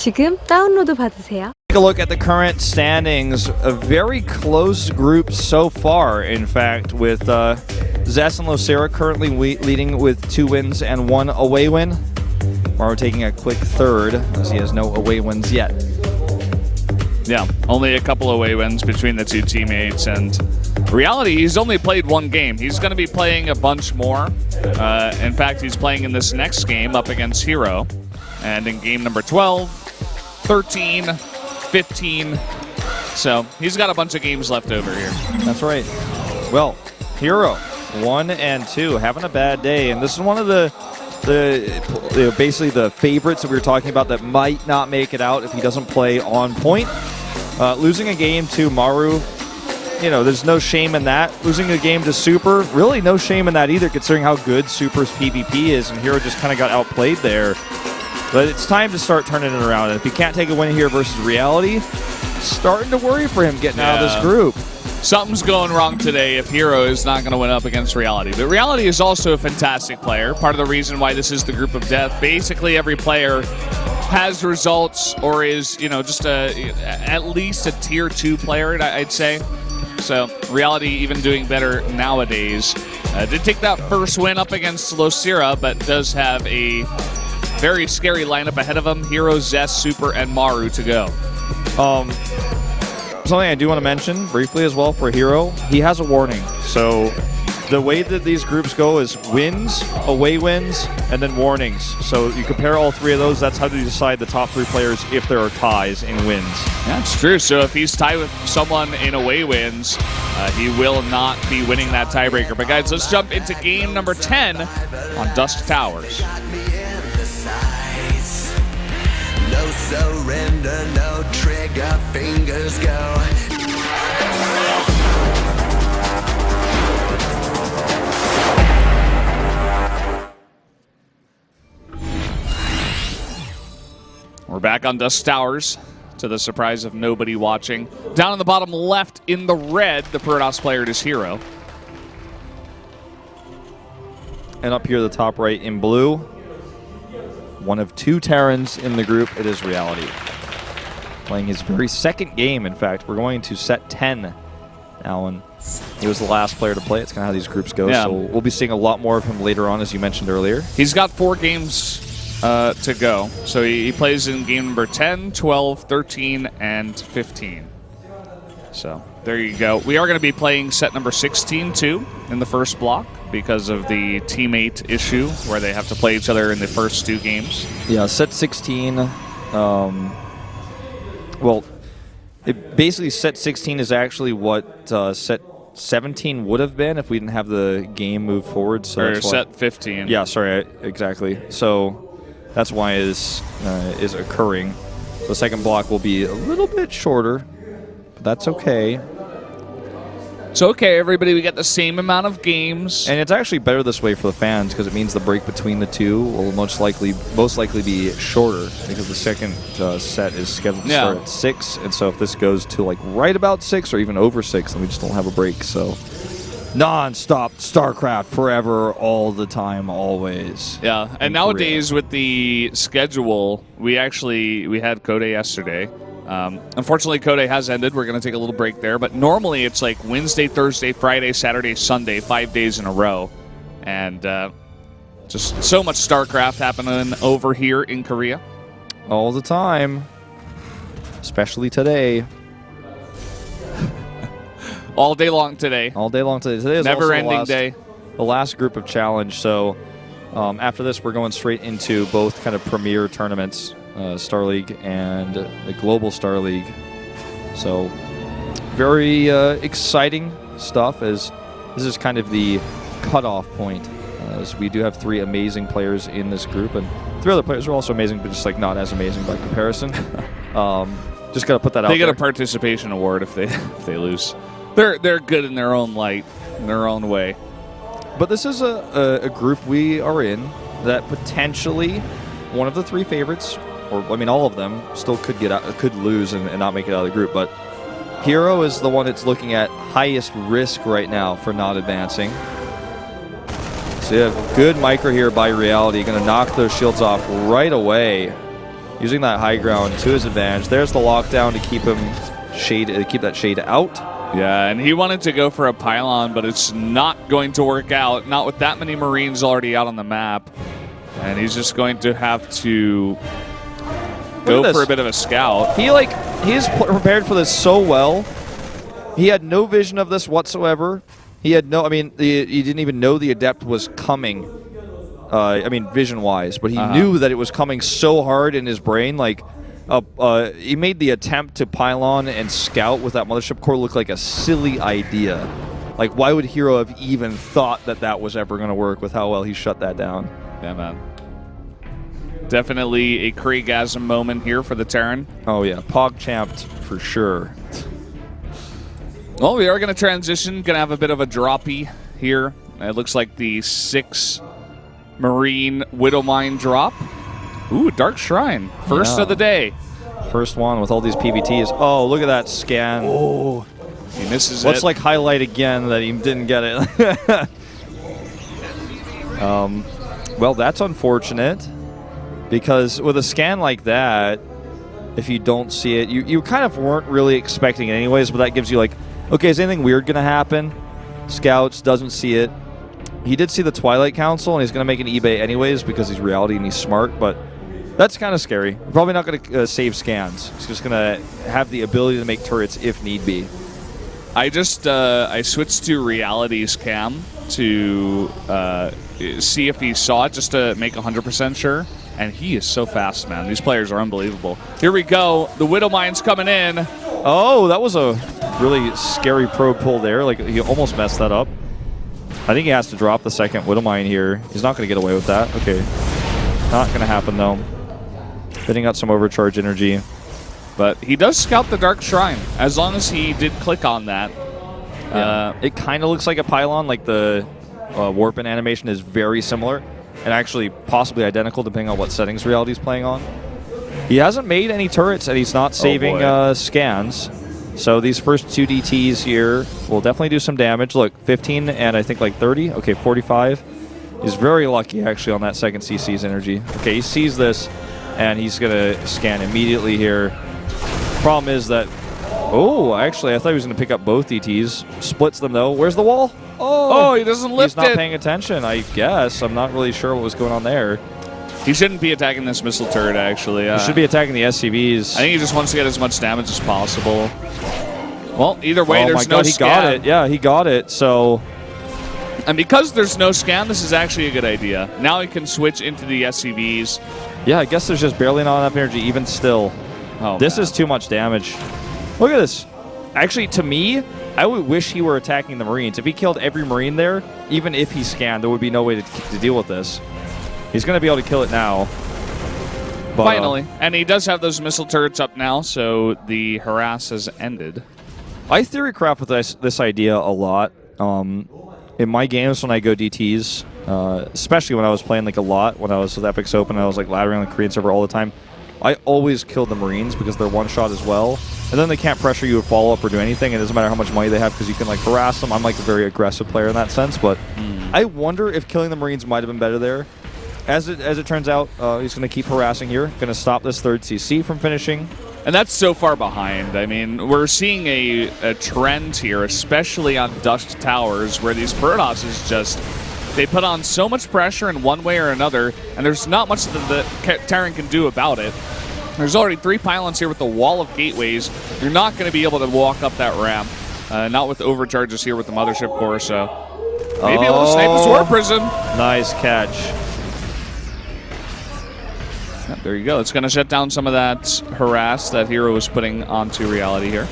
지금 다운로드 받으세요. Take a look at the current standings. A very close group so far, in fact, with Zess and Losera currently leading with 2 wins and 1 away win. morO taking a quick third, as he has no away wins yet. Yeah, only a couple away wins between the two teammates, and reality, he's only played 1 game. He's going to be playing a bunch more. In fact, he's playing in this next game up against herO, and in game number 12, 13, 15. So he's got a bunch of games left over here. That's right. Well, herO, 1 and 2, having a bad day, and this is one of the basically the favorites that we were talking about that might not make it out if he doesn't play on point. Losing a game to morO, you know, there's no shame in that. Losing a game to Super, really no shame in that either, considering how good Super's PvP is, and herO just kind of got outplayed there. But it's time to start turning it around, and if he can't take a win here versus reality, starting to worry for him getting out of this group. Something's going wrong today if herO is not going to win up against reality. But reality is also a fantastic player. Part of the reason why this is the group of death. Basically, every player has results or is, you know, just at least a tier 2 player, I'd say. So reality even doing better nowadays. Did take that first win up against Losera, but does have a very scary lineup ahead of him. herO, Zess, Super, and morO to go. Something I do want to mention briefly as well for herO, he has a warning. So the way that these groups go is wins, away wins, and then warnings. So you compare all 3 of those, that's how you decide the top 3 players if there are ties in wins. That's true. So if he's tied with someone in away wins, he will not be winning that tiebreaker. But guys, let's jump into game number 10 on Dusk Towers. No surrender, no trigger, fingers go. We're back on Dusk Towers, to the surprise of nobody watching. Down in the bottom left in the red, the Protoss player is herO. And up here, the top right in blue, one of 2 Terrans in the group, it is reality. Playing his very second game, in fact. We're going to set 10 now, and he was the last player to play. It's kind of how these groups go, so we'll be seeing a lot more of him later on, as you mentioned earlier. He's got 4 games to go. So he plays in game number 10, 12, 13, and 15. So there you go. We are going to be playing set number 16, too, in the first block because of the teammate issue where they have to play each other in the first 2 games. Yeah, set 16. Well, basically set 16 is actually what set 17 would have been if we didn't have the game move forward. So or that's set 15. Yeah, sorry, exactly. So that's why it is occurring. The second block will be a little bit shorter, but that's okay. It's okay, everybody. We get the same amount of games. And it's actually better this way for the fans because it means the break between the 2 will most likely be shorter because the second set is scheduled to start at 6. And so if this goes to like right about 6 or even over 6, then we just don't have a break. So non-stop StarCraft forever, all the time, always. Yeah, and nowadays with the schedule, we had Code yesterday. Unfortunately, Code has ended. We're going to take a little break there. But normally it's like Wednesday, Thursday, Friday, Saturday, Sunday, 5 days in a row. And just so much StarCraft happening over here in Korea. All the time. Especially today. All day long today. All day long today. Today is never-ending day. The last group of challenge. So after this, we're going straight into both kind of premier tournaments. Star League and the Global Star League. So very exciting stuff, as this is kind of the cutoff point, as we do have 3 amazing players in this group, and 3 other players are also amazing, but just like not as amazing by comparison. Just got to put that out there. They get a participation award if they lose. They're good in their own light, in their own way. But this is a group we are in that potentially one of the 3 favorites, or I mean all of them, still could lose and not make it out of the group. But herO is the one that's looking at highest risk right now for not advancing. So you have good micro here by reality, going to knock those shields off right away. using that high ground to his advantage. There's the lockdown to keep him keep that shade out. Yeah, and he wanted to go for a pylon, but it's not going to work out. Not with that many Marines already out on the map. And he's just going to have to go for a bit of a scout. He's prepared for this so well. He had no vision of this whatsoever. He had no, he didn't even know the Adept was coming. Vision-wise, but he knew that it was coming so hard in his brain. Like, he made the attempt to pylon and scout with that Mothership Core look like a silly idea. Like, why would herO have even thought that that was ever going to work with how well he shut that down? Yeah, man. Definitely a Kriegasm moment here for the Terran. Oh, yeah. Pog-champed for sure. Well, we are going to transition. Going to have a bit of a droppy here. It looks like the 6 Marine Widowmine drop. Ooh, Dark Shrine. First of the day. First one with all these PVTs. Oh, look at that scan. Oh, he misses it. Let's like highlight again that he didn't get it. Well, that's unfortunate because with a scan like that, if you don't see it, you kind of weren't really expecting it anyways, but that gives you like, okay, is anything weird going to happen? Scouts, doesn't see it. He did see the Twilight Council, and he's going to make an eBay anyways because he's reality and he's smart, but that's kind of scary. Probably not going to save scans. He's just going to have the ability to make turrets if need be. I just I switched to reality's cam to see if he saw it, just to make 100% sure. And he is so fast, man. These players are unbelievable. Here we go. The Widowmine's coming in. Oh, that was a really scary probe pull there. Like, he almost messed that up. I think he has to drop the second Widowmine here. He's not going to get away with that. Okay. Not going to happen, though. Hitting out some overcharge energy. But he does scout the Dark Shrine, as long as he did click on that. It kind of looks like a pylon, like the warp-in animation is very similar, and actually possibly identical depending on what settings Reality's playing on. He hasn't made any turrets, and he's not saving scans. So these first 2 DTs here will definitely do some damage. Look, 15 and I think like 30. Okay, 45. He's very lucky, actually, on that second CC's energy. Okay, he sees this, and he's going to scan immediately here. Problem is that... Oh, actually, I thought he was going to pick up both DTs. Splits them, though. Where's the wall? Oh, he doesn't lift it. He's not paying attention, I guess. I'm not really sure what was going on there. He shouldn't be attacking this missile turret, actually. He should be attacking the SCVs. I think he just wants to get as much damage as possible. Well, either way, there's no scan. He got it. Yeah, he got it, so... And because there's no scan, this is actually a good idea. Now he can switch into the SCVs. Yeah, I guess there's just barely not enough energy, even still. Oh, this is too much damage. Look at this. Actually, to me, I would wish he were attacking the Marines. If he killed every Marine there, even if he scanned, there would be no way to deal with this. He's going to be able to kill it now. But, finally. And he does have those missile turrets up now, so the harass has ended. I theory craft with this idea a lot. In my games when I go DTs, especially when I was playing like a lot, when I was with Epic's Open, I was like laddering on the Korean server all the time. I always killed the Marines because they're one-shot as well. And then they can't pressure you with follow-up or do anything. It doesn't matter how much money they have because you can like harass them. I'm like a very aggressive player in that sense. But I wonder if killing the Marines might have been better there. As it turns out, he's going to keep harassing here. Going to stop this third CC from finishing. And that's so far behind. I mean, we're seeing a trend here, especially on Dust Towers, where these Protosses just... They put on so much pressure in one way or another, and there's not much that the Terran can do about it. There's already 3 pylons here with the wall of gateways. You're not going to be able to walk up that ramp. Not with overcharges here with the Mothership Core, so... Maybe able to snipe this War Prison. Nice catch. Yep, there you go. It's going to shut down some of that harass that herO was putting onto Reality here.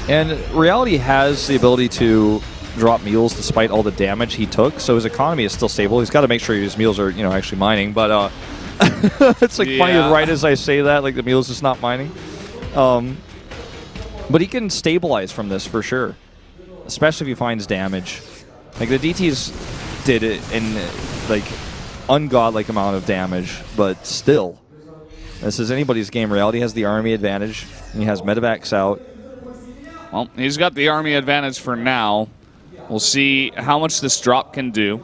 And Reality has the ability to drop mules despite all the damage he took, so his economy is still stable. He's got to make sure his mules are, actually mining, but it's like funny right as I say that, like the mule's just not mining. But he can stabilize from this for sure, especially if he finds damage. Like the DTs did it in like ungodlike amount of damage, but still, this is anybody's game. Reality has the army advantage, and he has medevacs out. Well, he's got the army advantage for now. We'll see how much this drop can do.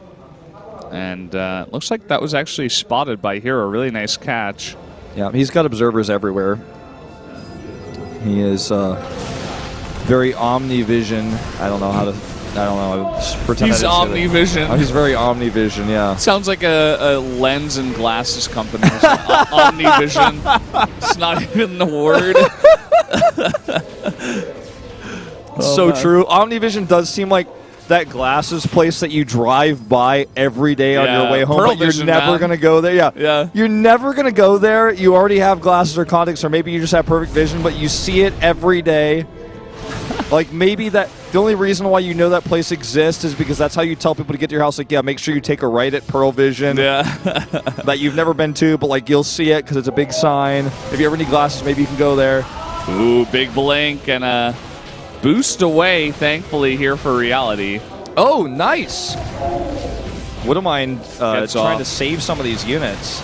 And looks like that was actually spotted by herO. Really nice catch. Yeah, he's got observers everywhere. He is very omnivision. I don't know how to. I don't know. I just pretend He's I didn't say omnivision. that. Oh, he's very omnivision. Yeah. Sounds like a lens and glasses company. Omnivision. It's not even the word. So true. Omnivision does seem like that glasses place that you drive by every day on your way home, Pearl but you're Vision, never man. going to go there. Yeah. You're never going to go there. You already have glasses or contacts, or maybe you just have perfect vision, but you see it every day. Like, maybe the only reason why you know that place exists is because that's how you tell people to get to your house. Like, yeah, make sure you take a right at Pearl Vision. Yeah. That you've never been to, but, like, you'll see it because it's a big sign. If you ever need glasses, maybe you can go there. Ooh, big blink and a boost away, thankfully, here for reality. Oh, nice. Wouldn't mind trying off. to save some of these units.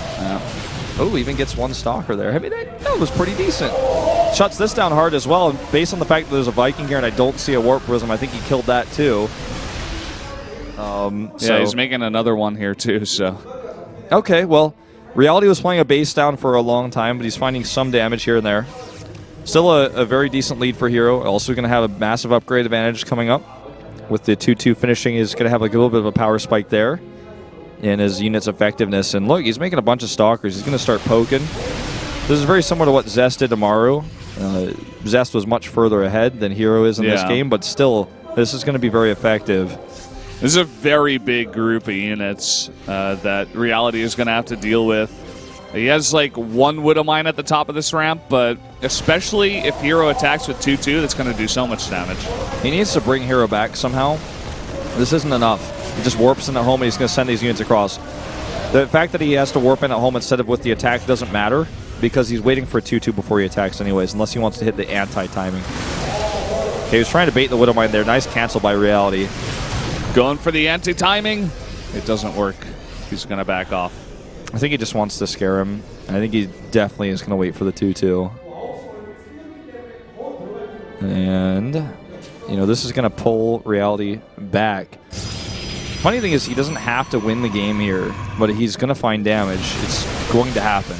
Oh, even gets one stalker there. I mean, that was pretty decent. Shuts this down hard as well. And based on the fact that there's a Viking here and I don't see a Warp Prism, I think he killed that too. Yeah, he's making another one here too. So okay, well, Reality was playing a base down for a long time, but he's finding some damage here and there. Still a very decent lead for herO. Also going to have a massive upgrade advantage coming up. With the 2-2 finishing, he's going to have like a little bit of a power spike there in his unit's effectiveness. And look, he's making a bunch of stalkers. He's going to start poking. This is very similar to what Zest did to Maru. Zest was much further ahead than herO is in this game, but still, this is going to be very effective. this is a very big group of units that Reality is going to have to deal with. He has like one Widowmine at the top of this ramp, but especially if herO attacks with 2-2, that's going to do so much damage. He needs to bring herO back somehow. This isn't enough. He just warps in at home and he's going to send these units across. The fact that he has to warp in at home instead of with the attack doesn't matter because he's waiting for a 2-2 before he attacks anyways, unless he wants to hit the anti-timing. Okay, he was trying to bait the Widowmine there. Nice cancel by Reality. Going for the anti-timing. It doesn't work. He's going to back off. I think he just wants to scare him. I think he definitely is going to wait for the 2-2. And, you know, this is going to pull Reality back. Funny thing is, he doesn't have to win the game here, but he's going to find damage. It's going to happen.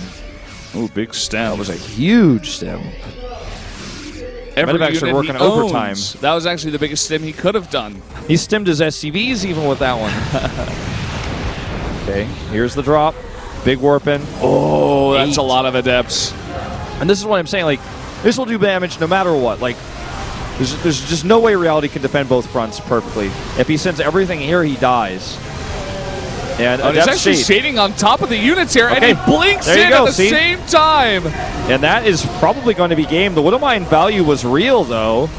Ooh, big stem. That was a huge stem. Every actually unit working he overtime. owns. That was actually the biggest stem he could have done. He stemmed his SCVs even with that one. Okay, here's the drop. Big warp in. Oh, that's 8. a lot of adepts. And this is what I'm saying. Like, this will do damage no matter what. Like, there's just no way Reality can defend both fronts perfectly. If he sends everything here, he dies. And he's actually shading on top of the units here, Okay. and he blinks There you in go, at the see? same time. And that is probably going to be game. The Widowmine value was real, though.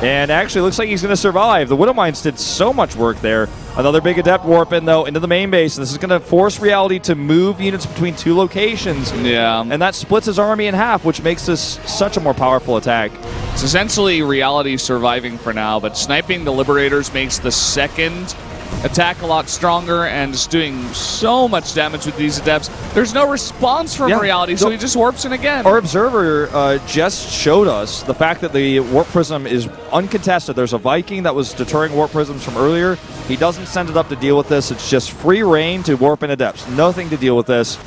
And actually looks like he's going to survive. The Widowmines did so much work there. Another big Adept warp in, though, into the main base. This is going to force Reality to move units between two locations. Yeah. And that splits his army in half, which makes this such a more powerful attack. It's essentially Reality surviving for now, but sniping the Liberators makes the second attack a lot stronger and just doing so much damage with these Adepts. There's no response from Reality, so he just warps in again. Our observer just showed us the fact that the Warp Prism is uncontested. There's a Viking that was deterring Warp Prisms from earlier. He doesn't send it up to deal with this. It's just free reign to warp in Adepts. Nothing to deal with this.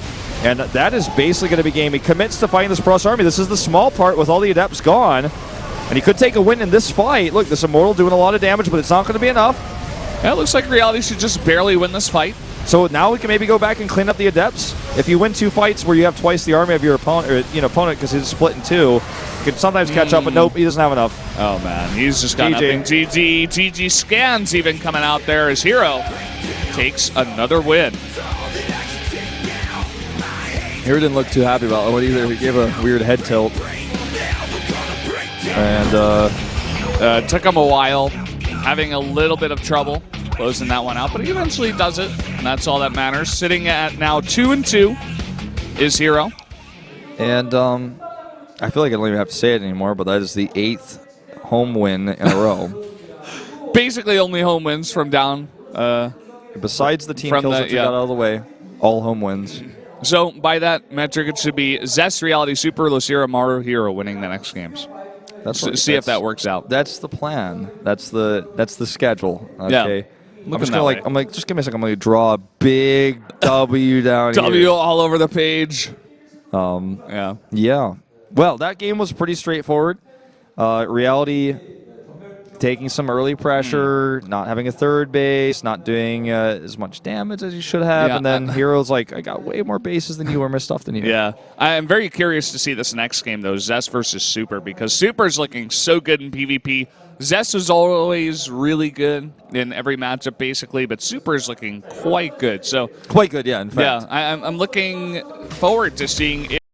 And that is basically going to be game. He commits to fighting this Protoss army. This is the small part with all the Adepts gone. And he could take a win in this fight. Look, this Immortal doing a lot of damage, but it's not going to be enough. Yeah, it looks like Reality should just barely win this fight. So now we can maybe go back and clean up the Adepts. If you win 2 fights where you have twice the army of your opponent, because he's split in 2, you can sometimes catch up, but nope, he doesn't have enough. Oh, man. He's just got GG. nothing. GG scans even coming out there as herO takes another win. herO didn't look too happy about it either. He gave a weird head tilt. And Took him a while, having a little bit of trouble closing that one out, but he eventually does it, and that's all that matters. Sitting at now 2-2 is herO. And I feel like I don't even have to say it anymore, but that is the 8th home win in a row. Basically only home wins from down. Besides the team From kills the- that you got out of the way, all home wins. So by that metric, it should be Zest, Reality Super, Lucira, Maru, herO winning the next games. That's See if that works out. That's the plan. That's the schedule. Okay. I'm just gonna just give me a second. I'm gonna draw a big W down here. W all over the page. Yeah. Well, that game was pretty straightforward. Reality taking some early pressure, not having a third base, not doing as much damage as you should have, and then herO's like, I got way more bases than you or more stuff than you. Yeah. I am very curious to see this next game, though, Zest versus Super, because Super's looking so good in PvP. Zest is always really good in every matchup, basically, but Super is looking quite good. So quite good, yeah, in fact. Yeah, I'm looking forward to seeing